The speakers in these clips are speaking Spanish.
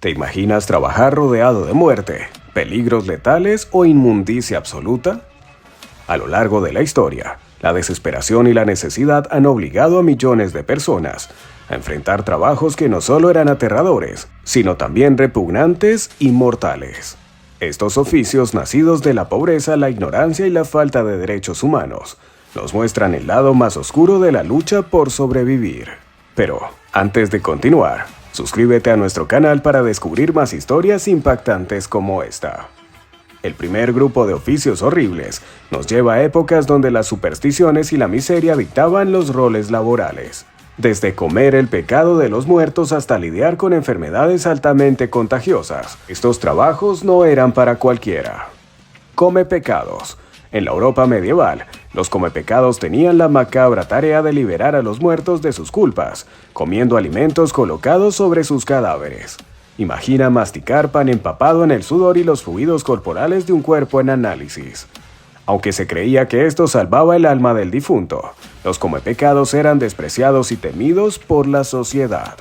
¿Te imaginas trabajar rodeado de muerte, peligros letales o inmundicia absoluta? A lo largo de la historia, la desesperación y la necesidad han obligado a millones de personas a enfrentar trabajos que no solo eran aterradores, sino también repugnantes y mortales. Estos oficios nacidos de la pobreza, la ignorancia y la falta de derechos humanos nos muestran el lado más oscuro de la lucha por sobrevivir. Pero, antes de continuar, suscríbete a nuestro canal para descubrir más historias impactantes como esta. El primer grupo de oficios horribles nos lleva a épocas donde las supersticiones y la miseria dictaban los roles laborales. Desde comer el pecado de los muertos hasta lidiar con enfermedades altamente contagiosas, estos trabajos no eran para cualquiera. Come pecados. En la Europa medieval, los comepecados tenían la macabra tarea de liberar a los muertos de sus culpas, comiendo alimentos colocados sobre sus cadáveres. Imagina masticar pan empapado en el sudor y los fluidos corporales de un cuerpo en análisis. Aunque se creía que esto salvaba el alma del difunto, los comepecados eran despreciados y temidos por la sociedad.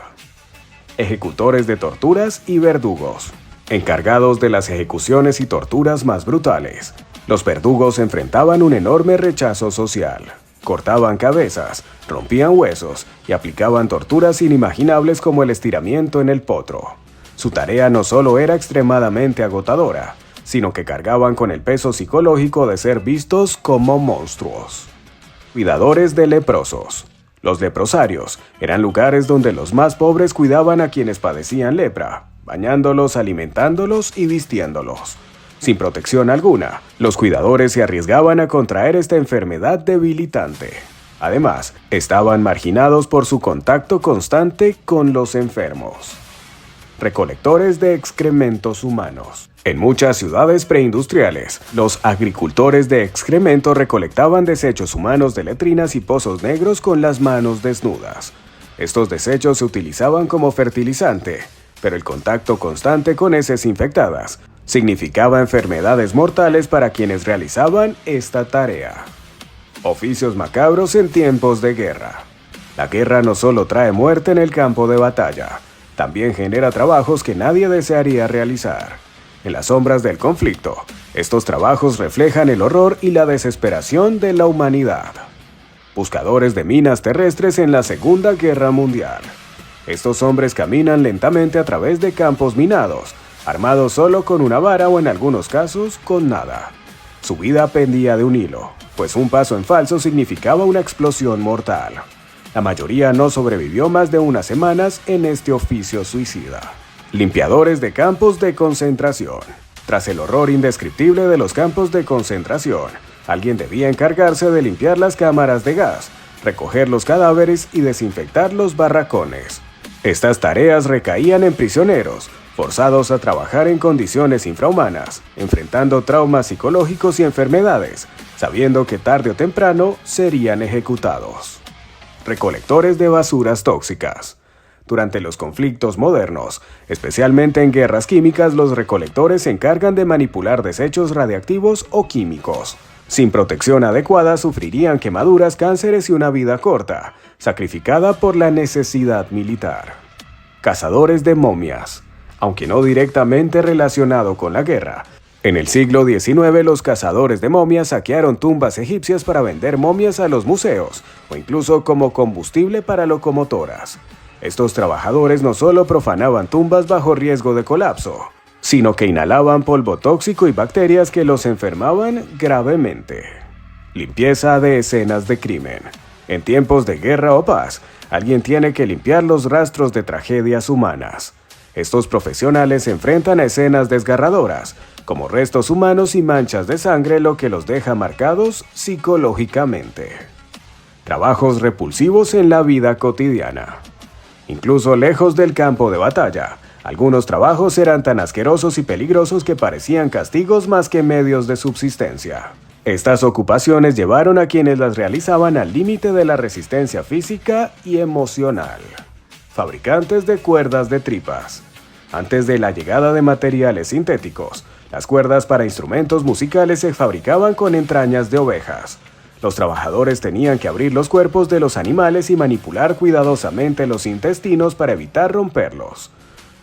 Ejecutores de torturas y verdugos. Encargados de las ejecuciones y torturas más brutales, los verdugos enfrentaban un enorme rechazo social. Cortaban cabezas, rompían huesos y aplicaban torturas inimaginables como el estiramiento en el potro. Su tarea no solo era extremadamente agotadora, sino que cargaban con el peso psicológico de ser vistos como monstruos. Cuidadores de leprosos. Los leprosarios eran lugares donde los más pobres cuidaban a quienes padecían lepra, bañándolos, alimentándolos y vistiéndolos. Sin protección alguna, los cuidadores se arriesgaban a contraer esta enfermedad debilitante. Además, estaban marginados por su contacto constante con los enfermos. Recolectores de excrementos humanos. En muchas ciudades preindustriales, los agricultores de excremento recolectaban desechos humanos de letrinas y pozos negros con las manos desnudas. Estos desechos se utilizaban como fertilizante, pero el contacto constante con heces infectadas significaba enfermedades mortales para quienes realizaban esta tarea. Oficios macabros en tiempos de guerra. La guerra no solo trae muerte en el campo de batalla, también genera trabajos que nadie desearía realizar. En las sombras del conflicto, estos trabajos reflejan el horror y la desesperación de la humanidad. Buscadores de minas terrestres en la Segunda Guerra Mundial. Estos hombres caminan lentamente a través de campos minados, armados solo con una vara o en algunos casos con nada. Su vida pendía de un hilo, pues un paso en falso significaba una explosión mortal. La mayoría no sobrevivió más de unas semanas en este oficio suicida. Limpiadores de campos de concentración. Tras el horror indescriptible de los campos de concentración, alguien debía encargarse de limpiar las cámaras de gas, recoger los cadáveres y desinfectar los barracones. Estas tareas recaían en prisioneros, forzados a trabajar en condiciones infrahumanas, enfrentando traumas psicológicos y enfermedades, sabiendo que tarde o temprano serían ejecutados. Recolectores de basuras tóxicas. Durante los conflictos modernos, especialmente en guerras químicas, los recolectores se encargan de manipular desechos radiactivos o químicos. Sin protección adecuada sufrirían quemaduras, cánceres y una vida corta, sacrificada por la necesidad militar. Cazadores de momias. Aunque no directamente relacionado con la guerra, en el siglo XIX los cazadores de momias saquearon tumbas egipcias para vender momias a los museos, o incluso como combustible para locomotoras. Estos trabajadores no solo profanaban tumbas bajo riesgo de colapso, sino que inhalaban polvo tóxico y bacterias que los enfermaban gravemente. Limpieza de escenas de crimen. En tiempos de guerra o paz, alguien tiene que limpiar los rastros de tragedias humanas. Estos profesionales se enfrentan a escenas desgarradoras, como restos humanos y manchas de sangre, lo que los deja marcados psicológicamente. Trabajos repulsivos en la vida cotidiana. Incluso lejos del campo de batalla, algunos trabajos eran tan asquerosos y peligrosos que parecían castigos más que medios de subsistencia. Estas ocupaciones llevaron a quienes las realizaban al límite de la resistencia física y emocional. Fabricantes de cuerdas de tripas. Antes de la llegada de materiales sintéticos, las cuerdas para instrumentos musicales se fabricaban con entrañas de ovejas. Los trabajadores tenían que abrir los cuerpos de los animales y manipular cuidadosamente los intestinos para evitar romperlos.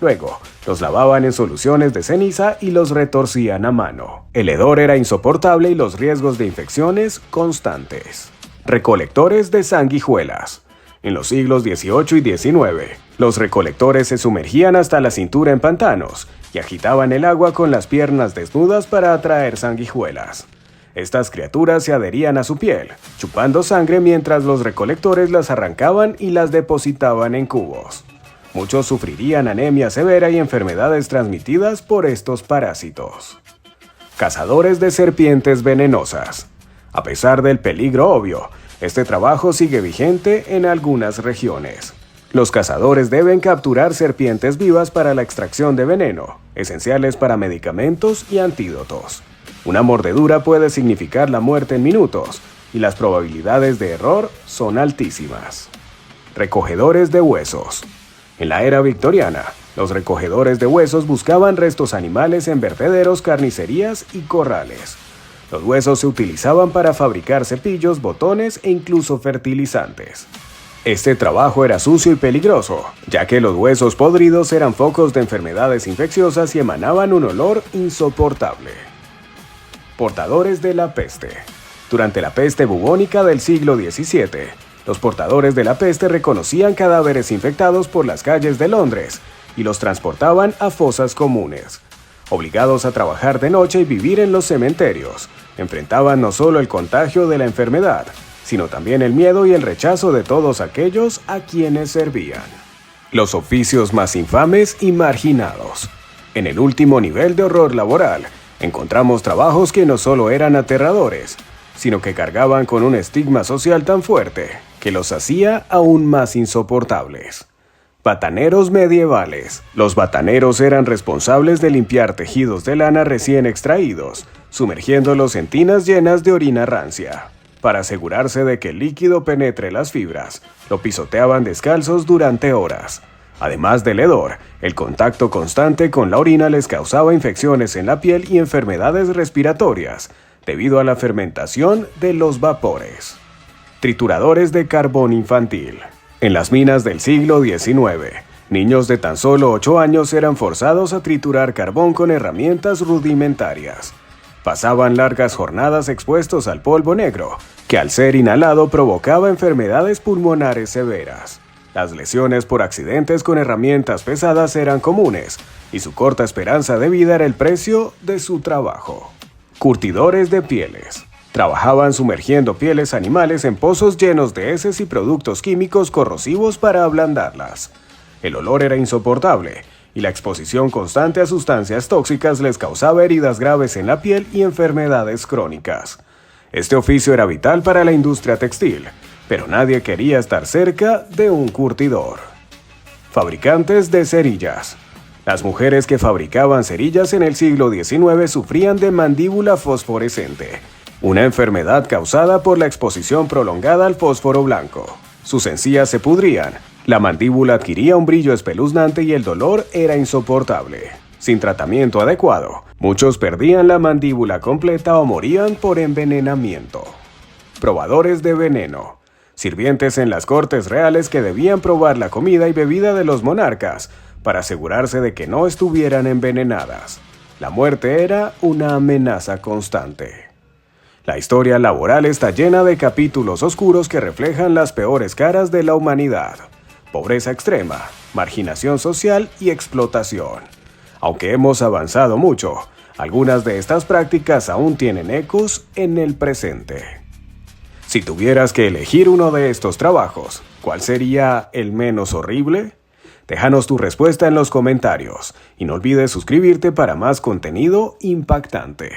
Luego, los lavaban en soluciones de ceniza y los retorcían a mano. El hedor era insoportable y los riesgos de infecciones constantes. Recolectores de sanguijuelas. En los siglos XVIII y XIX, los recolectores se sumergían hasta la cintura en pantanos y agitaban el agua con las piernas desnudas para atraer sanguijuelas. Estas criaturas se adherían a su piel, chupando sangre mientras los recolectores las arrancaban y las depositaban en cubos. Muchos sufrirían anemia severa y enfermedades transmitidas por estos parásitos. Cazadores de serpientes venenosas. A pesar del peligro obvio, este trabajo sigue vigente en algunas regiones. Los cazadores deben capturar serpientes vivas para la extracción de veneno, esenciales para medicamentos y antídotos. Una mordedura puede significar la muerte en minutos, y las probabilidades de error son altísimas. Recogedores de huesos. En la era victoriana, los recogedores de huesos buscaban restos animales en vertederos, carnicerías y corrales. Los huesos se utilizaban para fabricar cepillos, botones e incluso fertilizantes. Este trabajo era sucio y peligroso, ya que los huesos podridos eran focos de enfermedades infecciosas y emanaban un olor insoportable. Portadores de la peste. Durante la peste bubónica del siglo XVII, los portadores de la peste reconocían cadáveres infectados por las calles de Londres y los transportaban a fosas comunes. Obligados a trabajar de noche y vivir en los cementerios, enfrentaban no solo el contagio de la enfermedad, sino también el miedo y el rechazo de todos aquellos a quienes servían. Los oficios más infames y marginados. En el último nivel de horror laboral, encontramos trabajos que no solo eran aterradores, sino que cargaban con un estigma social tan fuerte que los hacía aún más insoportables. Bataneros medievales. Los bataneros eran responsables de limpiar tejidos de lana recién extraídos, sumergiéndolos en tinas llenas de orina rancia. Para asegurarse de que el líquido penetre las fibras, lo pisoteaban descalzos durante horas. Además del hedor, el contacto constante con la orina les causaba infecciones en la piel y enfermedades respiratorias, debido a la fermentación de los vapores. Trituradores de carbón infantil. En las minas del siglo XIX, niños de tan solo 8 años eran forzados a triturar carbón con herramientas rudimentarias. Pasaban largas jornadas expuestos al polvo negro, que al ser inhalado provocaba enfermedades pulmonares severas. Las lesiones por accidentes con herramientas pesadas eran comunes, y su corta esperanza de vida era el precio de su trabajo. Curtidores de pieles. Trabajaban sumergiendo pieles animales en pozos llenos de heces y productos químicos corrosivos para ablandarlas. El olor era insoportable, y la exposición constante a sustancias tóxicas les causaba heridas graves en la piel y enfermedades crónicas. Este oficio era vital para la industria textil, pero nadie quería estar cerca de un curtidor. Fabricantes de cerillas. Las mujeres que fabricaban cerillas en el siglo XIX sufrían de mandíbula fosforescente, una enfermedad causada por la exposición prolongada al fósforo blanco. Sus encías se pudrían, la mandíbula adquiría un brillo espeluznante y el dolor era insoportable. Sin tratamiento adecuado, muchos perdían la mandíbula completa o morían por envenenamiento. Probadores de veneno. Sirvientes en las cortes reales que debían probar la comida y bebida de los monarcas para asegurarse de que no estuvieran envenenadas. La muerte era una amenaza constante. La historia laboral está llena de capítulos oscuros que reflejan las peores caras de la humanidad: pobreza extrema, marginación social y explotación. Aunque hemos avanzado mucho, algunas de estas prácticas aún tienen ecos en el presente. Si tuvieras que elegir uno de estos trabajos, ¿cuál sería el menos horrible? Déjanos tu respuesta en los comentarios y no olvides suscribirte para más contenido impactante.